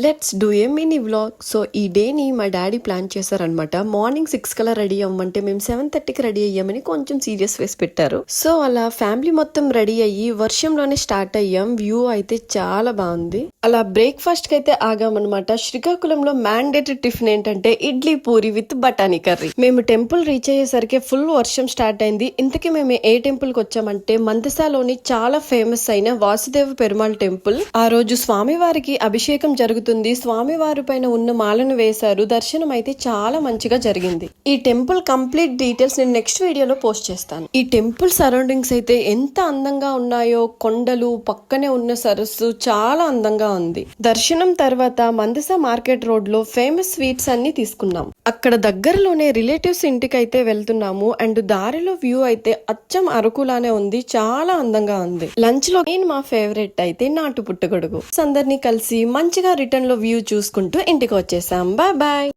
Let's do a mini vlog. So ఈ డేని మా డాడీ ప్లాన్ చేశారనమాట. మార్నింగ్ 6 కల్లా రెడీ అవ్వమంటే మేము 7:30కి రెడీ అయ్యామని కొంచెం సీరియస్ ఫేస్ పెట్టారు. సో అలా ఫ్యామిలీ మొత్తం రెడీ అయ్యి వర్షంలోనే స్టార్ట్ అయ్యాం. వ్యూ అయితే చాలా బాగుంది. అలా బ్రేక్ఫాస్ట్ కి అయితే ఆగామన్నమాట. శ్రీకాకుళంలో మ్యాండేటరీ టిఫిన్ ఏంటంటే ఇడ్లీ పూరి విత్ బఠానీ కర్రీ. మేము టెంపుల్ రీచ్ అయ్యేసరికి ఫుల్ వర్షం స్టార్ట్ అయింది. ఇంతకీ మేము ఏ టెంపుల్ కి వచ్చామంటే మందసాలోని చాలా ఫేమస్ అయిన వాసుదేవ పెరుమాళ్ టెంపుల్. ఆ రోజు స్వామివారికి అభిషేకం జరుగుతుంది. స్వామివారి పైన ఉన్న మాలను వేశారు. దర్శనం అయితే చాలా మంచిగా జరిగింది. ఈ టెంపుల్ కంప్లీట్ డీటెయిల్స్ నేను నెక్స్ట్ వీడియోలో పోస్ట్ చేస్తాను. ఈ టెంపుల్ సరౌండింగ్స్ అయితే ఎంత అందంగా ఉన్నాయో, కొండలు పక్కనే ఉన్న సరస్సు చాలా అందంగా ఉంది. దర్శనం తర్వాత మందస మార్కెట్ రోడ్ లో ఫేమస్ స్వీట్స్ అన్ని తీసుకున్నాం. అక్కడ దగ్గరలోనే రిలేటివ్స్ ఇంటికి అయితే వెళ్తున్నాము. అండ్ దారిలో వ్యూ అయితే అచ్చం అరకులానే ఉంది. చాలా అందంగా ఉంది. లంచ్ లో నేను మా ఫేవరెట్ అయితే నాటు పుట్టగొడుగు. అందరినీ కలిసి మంచిగా రిటర్న్ లో వ్యూ చూసుకుంటూ ఇంటికి వచ్చేసాం. Bye bye.